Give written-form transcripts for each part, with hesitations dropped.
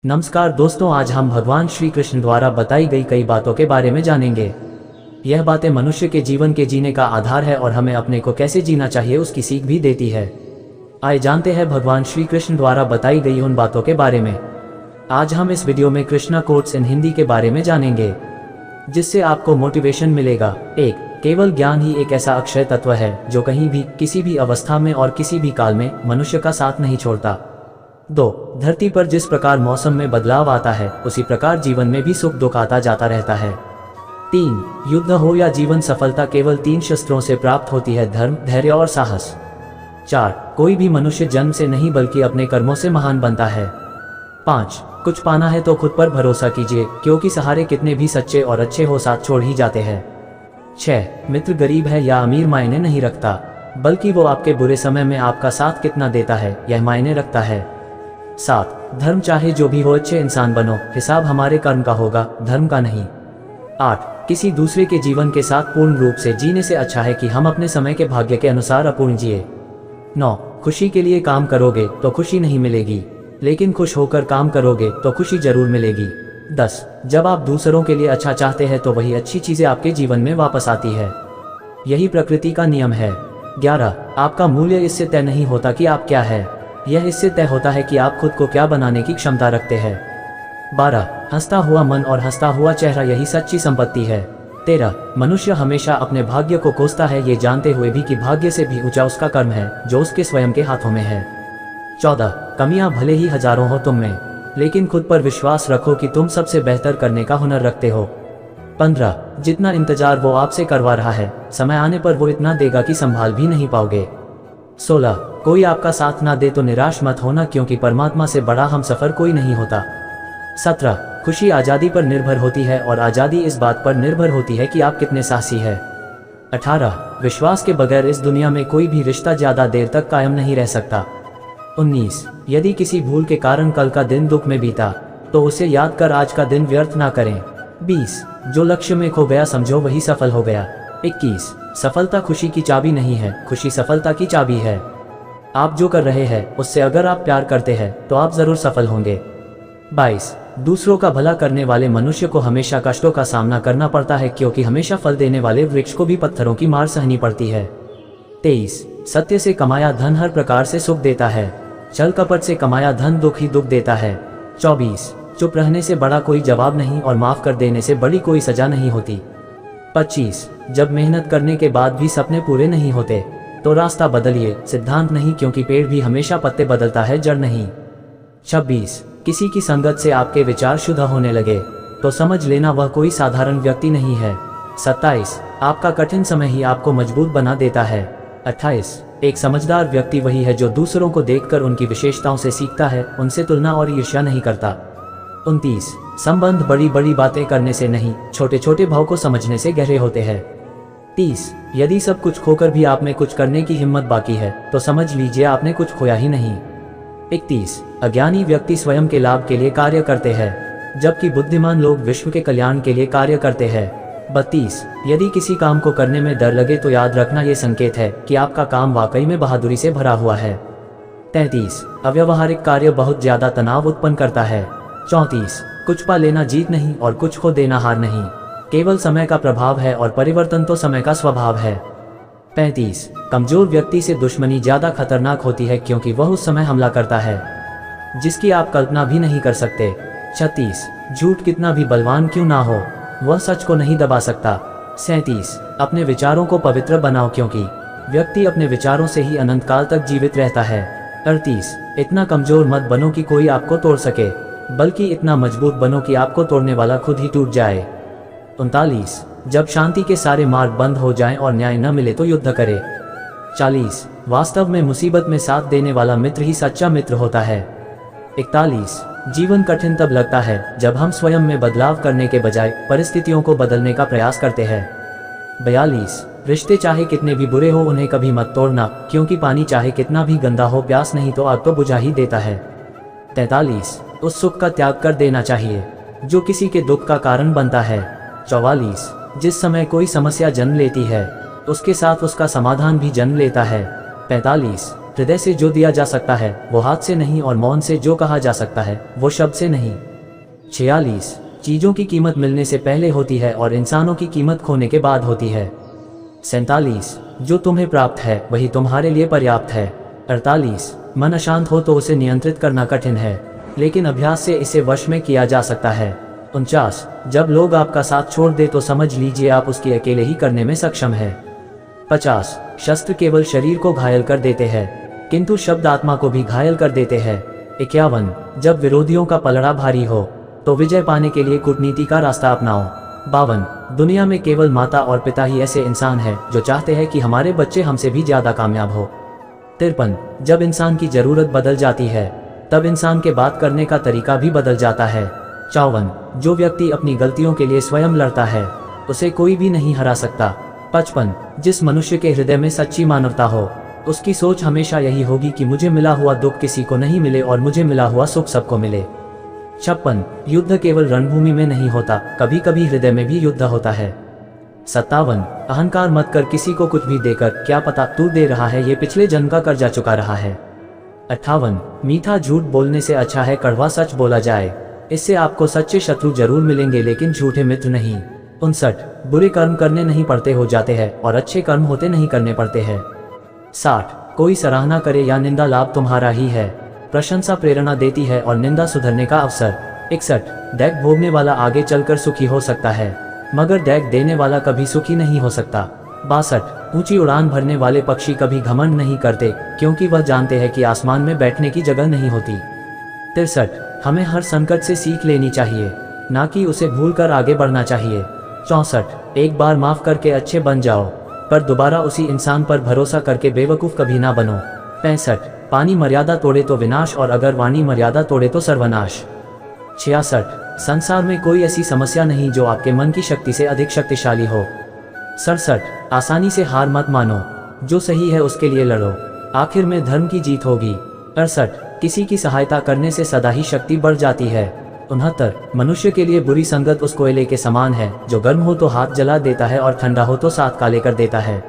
नमस्कार दोस्तों, आज हम भगवान श्री कृष्ण द्वारा बताई गई कई बातों के बारे में जानेंगे। यह बातें मनुष्य के जीवन के जीने का आधार है और हमें अपने को कैसे जीना चाहिए उसकी सीख भी देती है। आइए जानते हैं भगवान श्री कृष्ण द्वारा बताई गई उन बातों के बारे में। आज हम इस वीडियो में कृष्णा कोट्स इन हिंदी के बारे में जानेंगे, जिससे आपको मोटिवेशन मिलेगा। 1. केवल ज्ञान ही एक ऐसा अक्षय तत्व है जो कहीं भी, किसी भी अवस्था में और किसी भी काल में मनुष्य का साथ नहीं छोड़ता। 2. धरती पर जिस प्रकार मौसम में बदलाव आता है, उसी प्रकार जीवन में भी सुख दुख आता जाता रहता है। 3. युद्ध हो या जीवन सफलता केवल 3 शस्त्रों से प्राप्त होती है: धर्म, धैर्य और साहस। 4. कोई भी मनुष्य जन्म से नहीं बल्कि अपने कर्मों से महान बनता है। 5. कुछ पाना है तो खुद पर भरोसा कीजिए, क्योंकि सहारे कितने भी सच्चे और अच्छे हो साथ छोड़ ही जाते हैं। 6. मित्र गरीब है या अमीर मायने नहीं रखता, बल्कि वो आपके बुरे समय में आपका साथ कितना देता है यह मायने रखता है। 7. धर्म चाहे जो भी हो, अच्छे इंसान बनो, हिसाब हमारे कर्म का होगा, धर्म का नहीं। 8. किसी दूसरे के जीवन के साथ पूर्ण रूप से जीने से अच्छा है कि हम अपने समय के भाग्य के अनुसार अपूर्ण जिए। 9. खुशी के लिए काम करोगे तो खुशी नहीं मिलेगी, लेकिन खुश होकर काम करोगे तो खुशी जरूर मिलेगी। 10. जब आप दूसरों के लिए अच्छा चाहते हैं तो वही अच्छी चीजें आपके जीवन में वापस आती है, यही प्रकृति का नियम है। 11. आपका मूल्य इससे तय नहीं होता कि आप क्या है, यह इससे तय होता है कि आप खुद को क्या बनाने की क्षमता रखते हैं। 12. हंसता हुआ मन और हंसता हुआ चेहरा यही सच्ची संपत्ति है। 13. मनुष्य हमेशा अपने भाग्य को कोसता है, ये जानते हुए भी कि भाग्य से भी ऊंचा उसका कर्म है जो उसके स्वयं के हाथों में है। 14. कमियां भले ही हजारों हो तुम में, लेकिन खुद पर विश्वास रखो कि तुम सबसे बेहतर करने का हुनर रखते हो। 15. जितना इंतजार वो आपसे करवा रहा है, समय आने पर वो इतना देगा कि संभाल भी नहीं पाओगे। 16. कोई आपका साथ ना दे तो निराश मत होना, क्योंकि परमात्मा से बड़ा हम सफर कोई नहीं होता। 17. खुशी आज़ादी पर निर्भर होती है और आज़ादी इस बात पर निर्भर होती है कि आप कितने साहसी हैं। 18. विश्वास के बगैर इस दुनिया में कोई भी रिश्ता ज्यादा देर तक कायम नहीं रह सकता। 19. यदि किसी भूल के कारण कल का दिन दुख में बीता तो उसे याद कर आज का दिन व्यर्थ ना करें। 20. जो लक्ष्य में खो गया समझो वही सफल हो गया। 21. सफलता खुशी की चाबी नहीं है, खुशी सफलता की चाबी है। आप जो कर रहे हैं उससे अगर आप प्यार करते हैं तो आप जरूर सफल होंगे। 22. दूसरों का भला करने वाले मनुष्य को हमेशा कष्टों का सामना करना पड़ता है, क्योंकि हमेशा फल देने वाले वृक्ष को भी पत्थरों की मार सहनी पड़ती है। 23. सत्य से कमाया धन हर प्रकार से सुख देता है, छल कपट से कमाया धन दुख ही दुख देता है। 24. चुप रहने से बड़ा कोई जवाब नहीं और माफ कर देने से बड़ी कोई सजा नहीं होती। 25. जब मेहनत करने के बाद भी सपने पूरे नहीं होते तो रास्ता बदलिए, सिद्धांत नहीं, क्योंकि पेड़ भी हमेशा पत्ते बदलता है, जड़ नहीं। 26. किसी की संगत से आपके विचार शुद्ध होने लगे तो समझ लेना वह कोई साधारण व्यक्ति नहीं है। 27. आपका कठिन समय ही आपको मजबूत बना देता है। 28. एक समझदार व्यक्ति वही है जो दूसरों को देखकर उनकी विशेषताओं से सीखता है, उनसे तुलना और ईर्ष्या नहीं करता। 29. संबंध बड़ी बड़ी बातें करने से नहीं, छोटे छोटे भाव को समझने से गहरे होते हैं। 30. यदि सब कुछ खोकर भी आप में कुछ करने की हिम्मत बाकी है तो समझ लीजिए आपने कुछ खोया ही नहीं। 31. अज्ञानी व्यक्ति स्वयं के लाभ के लिए कार्य करते हैं, जबकि बुद्धिमान लोग विश्व के कल्याण के लिए कार्य करते हैं। 32. यदि किसी काम को करने में डर लगे तो याद रखना ये संकेत है कि आपका काम वाकई में बहादुरी से भरा हुआ है। 33. अव्यावहारिक कार्य बहुत ज्यादा तनाव उत्पन्न करता है। 34. कुछ पा लेना जीत नहीं और कुछ खो देना हार नहीं, केवल समय का प्रभाव है और परिवर्तन तो समय का स्वभाव है। 35. कमजोर व्यक्ति से दुश्मनी ज्यादा खतरनाक होती है, क्योंकि वह उस समय हमला करता है जिसकी आप कल्पना भी नहीं कर सकते। 36. झूठ कितना भी बलवान क्यों ना हो, वह सच को नहीं दबा सकता। 37. अपने विचारों को पवित्र बनाओ, क्योंकि व्यक्ति अपने विचारों से ही अनंत काल तक जीवित रहता है। 38. इतना कमजोर मत बनो कि कोई आपको तोड़ सके, बल्कि इतना मजबूत बनो कि आपको तोड़ने वाला खुद ही टूट जाए। 39. जब शांति के सारे मार्ग बंद हो जाएं और न्याय न मिले तो युद्ध करें। 40. वास्तव में मुसीबत में साथ देने वाला मित्र ही सच्चा मित्र होता है। 41. जीवन कठिन तब लगता है जब हम स्वयं में बदलाव करने के बजाय परिस्थितियों को बदलने का प्रयास करते हैं। 42. रिश्ते चाहे कितने भी बुरे हो उन्हें कभी मत तोड़ना, क्योंकि पानी चाहे कितना भी गंदा हो प्यास नहीं तो आग तो बुझा ही देता है। 43. उस सुख का त्याग कर देना चाहिए जो किसी के दुख का कारण बनता है। 44. जिस समय कोई समस्या जन्म लेती है उसके साथ उसका समाधान भी जन्म लेता है। 45. हृदय से जो दिया जा सकता है वो हाथ से नहीं, और मौन से जो कहा जा सकता है वो शब्द से नहीं। 46 चीज़ों की कीमत मिलने से पहले होती है और इंसानों की कीमत खोने के बाद होती है। 47 जो तुम्हें प्राप्त है वही तुम्हारे लिए पर्याप्त है। 48 मन अशांत हो तो उसे नियंत्रित करना कठिन है, लेकिन अभ्यास से इसे वश में किया जा सकता है। 49 जब लोग आपका साथ छोड़ दे तो समझ लीजिए आप उसकी अकेले ही करने में सक्षम है। 50 शस्त्र केवल शरीर को घायल कर देते हैं, किंतु शब्द आत्मा को भी घायल कर देते हैं। 51 जब विरोधियों का पलड़ा भारी हो तो विजय पाने के लिए कूटनीति का रास्ता अपनाओ। 52 दुनिया में केवल माता और पिता ही ऐसे इंसान हैं जो चाहते हैं कि हमारे बच्चे हमसे भी ज्यादा कामयाब हो। 53 जब इंसान की जरूरत बदल जाती है तब इंसान के बात करने का तरीका भी बदल जाता है। 54 जो व्यक्ति अपनी गलतियों के लिए स्वयं लड़ता है उसे कोई भी नहीं हरा सकता। 55 जिस मनुष्य के हृदय में सच्ची मानवता हो उसकी सोच हमेशा यही होगी कि मुझे मिला हुआ दुख किसी को नहीं मिले और मुझे मिला हुआ सुख सबको मिले। 56 युद्ध केवल रणभूमि में नहीं होता, कभी कभी हृदय में भी युद्ध होता है। 57 अहंकार मत कर किसी को कुछ भी देकर, क्या पता तू दे रहा है ये पिछले जन्म का कर्जा चुका रहा है। 58 मीठा झूठ बोलने से अच्छा है कड़वा सच बोला जाए, इससे आपको सच्चे शत्रु जरूर मिलेंगे लेकिन झूठे मित्र नहीं। 59 बुरे कर्म करने नहीं पड़ते हो जाते हैं और अच्छे कर्म होते नहीं करने पड़ते हैं। 60 कोई सराहना करे या निंदा लाभ तुम्हारा ही है, प्रशंसा प्रेरणा देती है और निंदा सुधरने का अवसर। 61 दैग भोगने वाला आगे चलकर सुखी हो सकता है, मगर दैग देने वाला कभी सुखी नहीं हो सकता। 62 ऊंची उड़ान भरने वाले पक्षी कभी घमंड नहीं करते, क्योंकि वह जानते हैं कि आसमान में बैठने की जगह नहीं होती। 63 हमें हर संकट से सीख लेनी चाहिए, ना कि उसे भूलकर आगे बढ़ना चाहिए। 64 एक बार माफ करके अच्छे बन जाओ, पर दोबारा उसी इंसान पर भरोसा करके बेवकूफ कभी ना बनो। 65 पानी मर्यादा तोड़े तो विनाश, और अगर वाणी मर्यादा तोड़े तो सर्वनाश। 66 संसार में कोई ऐसी समस्या नहीं जो आपके मन की शक्ति से अधिक शक्तिशाली हो। 67 आसानी से हार मत मानो, जो सही है उसके लिए लड़ो, आखिर में धर्म की जीत होगी। 68 किसी की सहायता करने से सदा ही शक्ति बढ़ जाती है। 69 मनुष्य के लिए बुरी संगत उस कोयले के समान है जो गर्म हो तो हाथ जला देता है और ठंडा हो तो साथ काले कर देता है।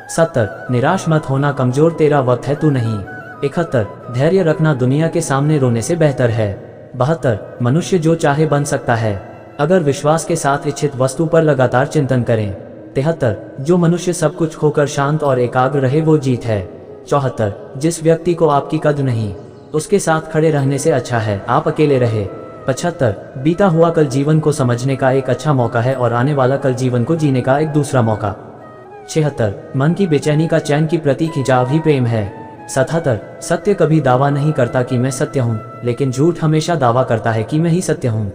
70 निराश मत होना कमजोर, तेरा वक्त है तू नहीं। 71 धैर्य रखना दुनिया के सामने रोने से बेहतर है। 72 मनुष्य जो चाहे बन सकता है, अगर विश्वास के साथ इच्छित वस्तु पर लगातार चिंतन करें। 73 जो मनुष्य सब कुछ खोकर शांत और एकाग्र रहे वो जीत है। 74 जिस व्यक्ति को आपकी कद्र नहीं उसके साथ खड़े रहने से अच्छा है आप अकेले रहे। 75 बीता हुआ कल जीवन को समझने का एक अच्छा मौका है और आने वाला कल जीवन को जीने का एक दूसरा मौका। 76 मन की बेचैनी का चैन की प्रति खिंचाव ही प्रेम है। 77 सत्य कभी दावा नहीं करता कि मैं सत्य हूँ, लेकिन झूठ हमेशा दावा करता है कि मैं ही सत्य हूँ।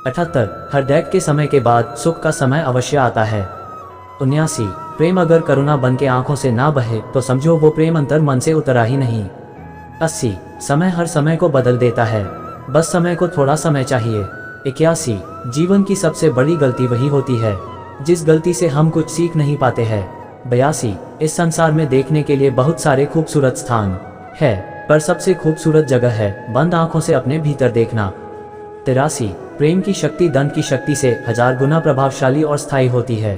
78 हर दैग के समय के बाद सुख का समय अवश्य आता है। 79 प्रेम अगर करुणा बन के आंखों से ना बहे तो समझो वो प्रेम अंतर मन से उतरा ही नहीं। 80 समय हर समय को बदल देता है, बस समय को थोड़ा समय चाहिए। 81 जीवन की सबसे बड़ी गलती वही होती है जिस गलती से हम कुछ सीख नहीं पाते हैं। 82 इस संसार में देखने के लिए बहुत सारे खूबसूरत स्थान है, पर सबसे खूबसूरत जगह है बंद आंखों से अपने भीतर देखना। 83 प्रेम की शक्ति दंड की शक्ति से 1000 गुना प्रभावशाली और स्थायी होती है।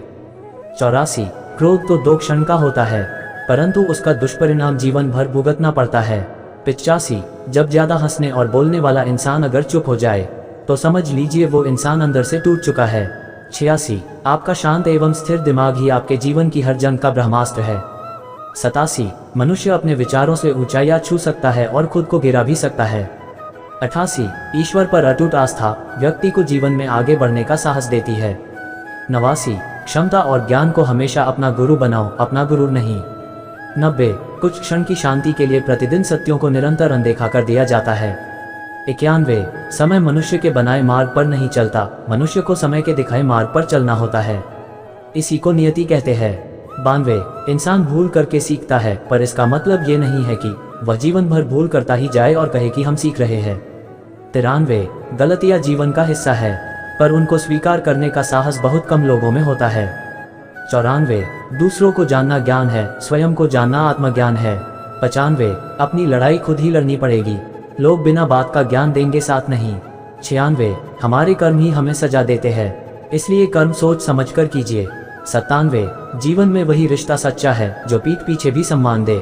84 क्रोध तो 2 क्षण का होता है, परंतु उसका दुष्परिणाम जीवन भर भुगतना पड़ता है। 85 जब ज्यादा हंसने और बोलने वाला इंसान अगर चुप हो जाए तो समझ लीजिए वो इंसान अंदर से टूट चुका है। 86 आपका शांत एवं स्थिर दिमाग ही आपके जीवन की हर जंग का ब्रह्मास्त्र है। 87 मनुष्य अपने विचारों से ऊंचाइयां छू सकता है और खुद को गिरा भी सकता है। 88 ईश्वर पर अटूट आस्था व्यक्ति को जीवन में आगे बढ़ने का साहस देती है। 89 क्षमता और ज्ञान को हमेशा अपना गुरु बनाओ, अपना गुरु नहीं। 90 कुछ क्षण की शांति के लिए प्रतिदिन सत्यों को निरंतर अनदेखा कर दिया जाता है। 91 समय मनुष्य के बनाए मार्ग पर नहीं चलता, मनुष्य को समय के दिखाए मार्ग पर चलना होता है, इसी को नियति कहते हैं। 92 इंसान भूल करके सीखता है, पर इसका मतलब ये नहीं है कि वह जीवन भर भूल करता ही जाए और कहे कि हम सीख रहे हैं। 93 गलतियां जीवन का हिस्सा है, पर उनको स्वीकार करने का साहस बहुत कम लोगों में होता है। 94 दूसरों को जानना ज्ञान है, स्वयं को जानना आत्मज्ञान है। 95 अपनी लड़ाई खुद ही लड़नी पड़ेगी, लोग बिना बात का ज्ञान देंगे साथ नहीं। 96 हमारे कर्म ही हमें सजा देते हैं, इसलिए कर्म सोच समझ कर कीजिए। 97 जीवन में वही रिश्ता सच्चा है जो पीठ पीछे भी सम्मान दे।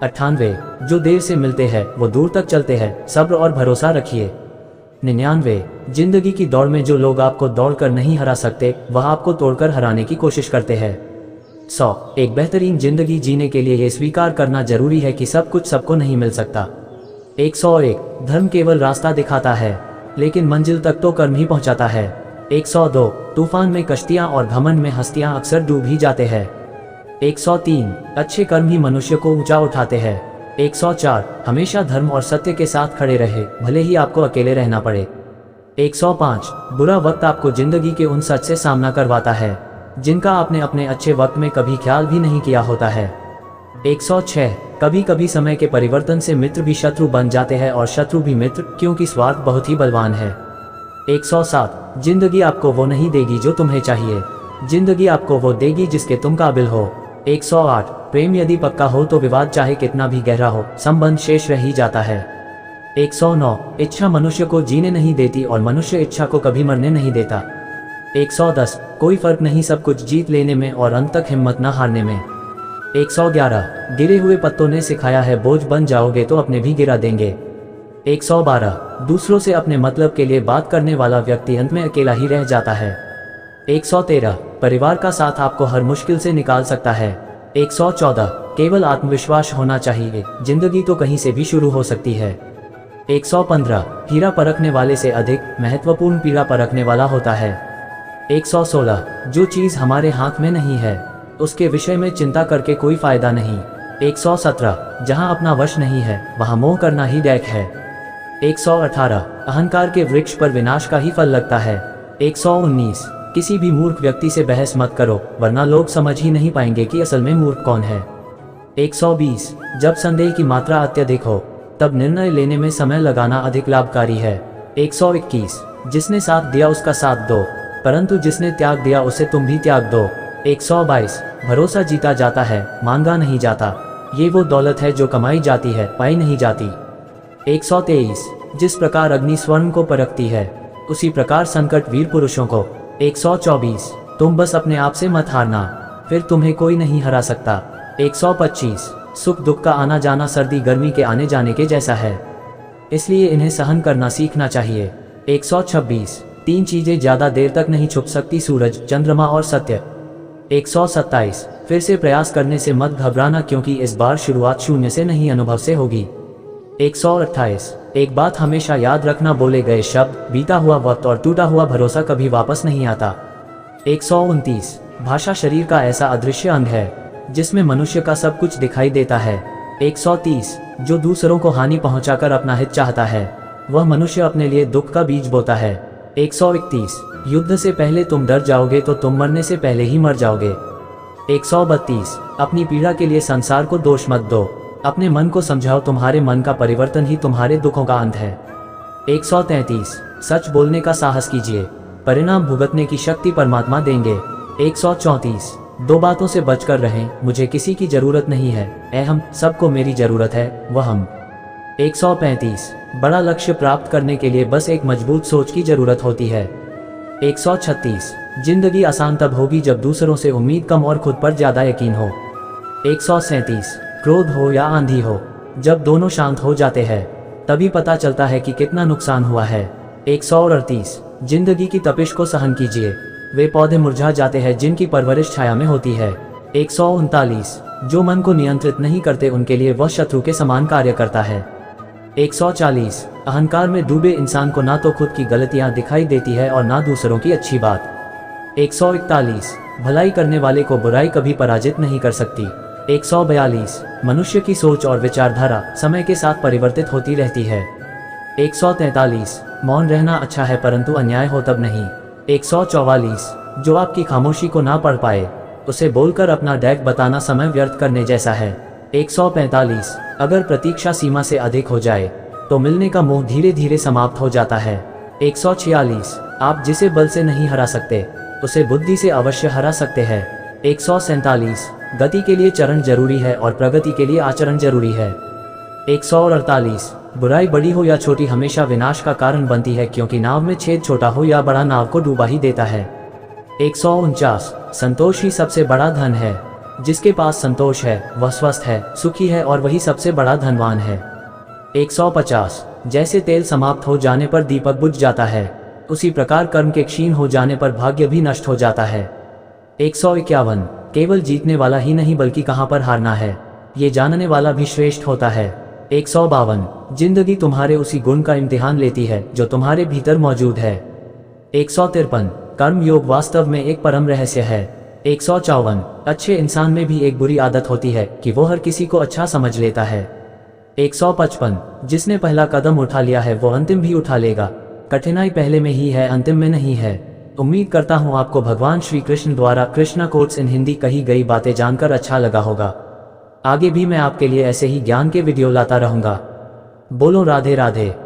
98 जो देर से मिलते हैं वो दूर तक चलते हैं, सब्र और भरोसा रखिए। 99 जिंदगी की दौड़ में जो लोग आपको दौड़कर नहीं हरा सकते वह आपको तोड़कर हराने की कोशिश करते हैं। 100 एक बेहतरीन जिंदगी जीने के लिए ये स्वीकार करना जरूरी है कि सब कुछ सबको नहीं मिल सकता। 101 धर्म केवल रास्ता दिखाता है लेकिन मंजिल तक तो कर्म ही पहुंचाता है। 102 तूफान में कश्तियां और घमंड में हस्तियां अक्सर डूब ही जाते हैं। 103 अच्छे कर्म ही मनुष्य को ऊंचा उठाते हैं। 104 हमेशा धर्म और सत्य के साथ खड़े रहे भले ही आपको अकेले रहना पड़े। 105 बुरा वक्त आपको जिंदगी के उन सच से सामना करवाता है जिनका आपने अपने अच्छे वक्त में कभी ख्याल भी नहीं किया होता है। 106 कभी कभी समय के परिवर्तन से मित्र भी शत्रु बन जाते हैं और शत्रु भी मित्र, क्योंकि स्वार्थ बहुत ही बलवान है। 107 जिंदगी आपको वो नहीं देगी जो तुम्हें चाहिए, जिंदगी आपको वो देगी जिसके तुम काबिल हो। 108 प्रेम यदि पक्का हो तो विवाद चाहे कितना भी गहरा हो संबंध शेष रह ही जाता है। 109 इच्छा मनुष्य को जीने नहीं देती और मनुष्य इच्छा को कभी मरने नहीं देता। 110 कोई फर्क नहीं सब कुछ जीत लेने में और अंत तक हिम्मत न हारने में। 111 गिरे हुए पत्तों ने सिखाया है बोझ बन जाओगे तो अपने भी गिरा देंगे। 112 दूसरों से अपने मतलब के लिए बात करने वाला व्यक्ति अंत में अकेला ही रह जाता है। 113 परिवार का साथ आपको हर मुश्किल से निकाल सकता है। 114 केवल आत्मविश्वास होना चाहिए, जिंदगी तो कहीं से भी शुरू हो सकती है। 115 हीरा परखने वाले से अधिक महत्वपूर्ण पीड़ा परखने वाला होता है। 116 जो चीज हमारे हाथ में नहीं है उसके विषय में चिंता करके कोई फायदा नहीं। 117 जहां अपना वश नहीं है वहां मोह करना ही दैक है। 118 अहंकार के वृक्ष पर विनाश का ही फल लगता है। 119 किसी भी मूर्ख व्यक्ति से बहस मत करो वरना लोग समझ ही नहीं पाएंगे कि असल में मूर्ख कौन है। 120 जब संदेह की मात्रा अत्यधिक हो तब निर्णय लेने में समय लगाना अधिक लाभकारी है। 121 जिसने साथ दिया उसका साथ दो, परंतु जिसने त्याग दिया उसे तुम भी त्याग दो। 122 भरोसा जीता जाता है, मांगा नहीं जाता। ये वो दौलत है जो कमाई जाती है, पाई नहीं जाती। 123 जिस प्रकार अग्नि स्वर्ण को परखती है उसी प्रकार संकट वीर पुरुषों को। 124 तुम बस अपने आप से मत हारना, फिर तुम्हें कोई नहीं हरा सकता। 125 सुख दुख का आना जाना सर्दी गर्मी के आने जाने के जैसा है, इसलिए इन्हें सहन करना सीखना चाहिए। 126 तीन चीजें ज्यादा देर तक नहीं छुप सकती, सूरज, चंद्रमा और सत्य। 127 फिर से प्रयास करने से मत घबराना क्योंकि इस बार शुरुआत शून्य से नहीं अनुभव से होगी। 128 एक बात हमेशा याद रखना, बोले गए शब्द, बीता हुआ वक्त और टूटा हुआ भरोसा कभी वापस नहीं आता। 129 भाषा शरीर का ऐसा अदृश्य अंग है जिसमें मनुष्य का सब कुछ दिखाई देता है। 130 जो दूसरों को हानि पहुंचाकर अपना हित चाहता है वह मनुष्य अपने लिए दुख का बीज बोता है। 131 युद्ध से पहले तुम डर जाओगे तो तुम मरने से पहले ही मर जाओगे। 132 अपनी पीड़ा के लिए संसार को दोष मत दो, अपने मन को समझाओ, तुम्हारे मन का परिवर्तन ही तुम्हारे दुखों का अंत है। 133 सच बोलने का साहस कीजिए, परिणाम भुगतने की शक्ति परमात्मा देंगे। 134 दो बातों से बचकर रहें, मुझे किसी की जरूरत नहीं है, हम सबको मेरी जरूरत है, वह हम। 135 बड़ा लक्ष्य प्राप्त करने के लिए बस एक मजबूत सोच की जरूरत होती है। 136 जिंदगी आसान तब होगी जब दूसरों से उम्मीद कम और खुद पर ज्यादा यकीन हो। 137 क्रोध हो या आंधी हो, जब दोनों शांत हो जाते हैं तभी पता चलता है कि कितना नुकसान हुआ है। 138 जिंदगी की तपिश को सहन कीजिए, वे पौधे मुरझा जाते हैं जिनकी परवरिश छाया में होती है। 139 जो मन को नियंत्रित नहीं करते उनके लिए वह शत्रु के समान कार्य करता है। 140 अहंकार में डूबे इंसान को ना तो खुद की गलतियां दिखाई देती है और ना दूसरों की अच्छी बात। 141 भलाई करने वाले को बुराई कभी पराजित नहीं कर सकती। 142 मनुष्य की सोच और विचारधारा समय के साथ परिवर्तित होती रहती है। 143 मौन रहना अच्छा है परंतु अन्याय हो तब नहीं। 144 जो आपकी खामोशी को ना पढ़ पाए उसे बोलकर अपना डैक बताना समय व्यर्थ करने जैसा है। 145 अगर प्रतीक्षा सीमा से अधिक हो जाए तो मिलने का मोह धीरे धीरे समाप्त हो जाता है। 146 आप जिसे बल से नहीं हरा सकते उसे बुद्धि से अवश्य हरा सकते हैं। 147 गति के लिए चरण जरूरी है और प्रगति के लिए आचरण जरूरी है। 148 बुराई बड़ी हो या छोटी हमेशा विनाश का कारण बनती है क्योंकि नाव में छेद छोटा हो या बड़ा नाव को डूबा ही देता है। 149 संतोष ही सबसे बड़ा धन है, जिसके पास संतोष है वह स्वस्थ है, सुखी है और वही सबसे बड़ा धनवान है। 150। जैसे तेल समाप्त हो जाने पर दीपक बुझ जाता है, उसी प्रकार कर्म के क्षीण हो जाने पर भाग्य भी नष्ट हो जाता है। 151। केवल जीतने वाला ही नहीं बल्कि कहाँ पर हारना है, ये जानने वाला भी श्रेष्ठ होता है। 152। जिंदगी तुम्हारे उसी गुण का इम्तिहान लेती है जो तुम्हारे भीतर मौजूद है। 153। कर्म योग वास्तव में एक परम रहस्य है। 154। अच्छे इंसान में भी एक बुरी आदत होती है कि वो हर किसी को अच्छा समझ लेता है। 155। जिसने पहला कदम उठा लिया है वो अंतिम भी उठा लेगा, कठिनाई पहले में ही है, अंतिम में नहीं है। उम्मीद करता हूँ आपको भगवान श्री कृष्ण द्वारा कृष्णा कोट्स इन हिंदी कही गई बातें जानकर अच्छा लगा होगा। आगे भी मैं आपके लिए ऐसे ही ज्ञान के वीडियो लाता रहूँगा। बोलो राधे राधे।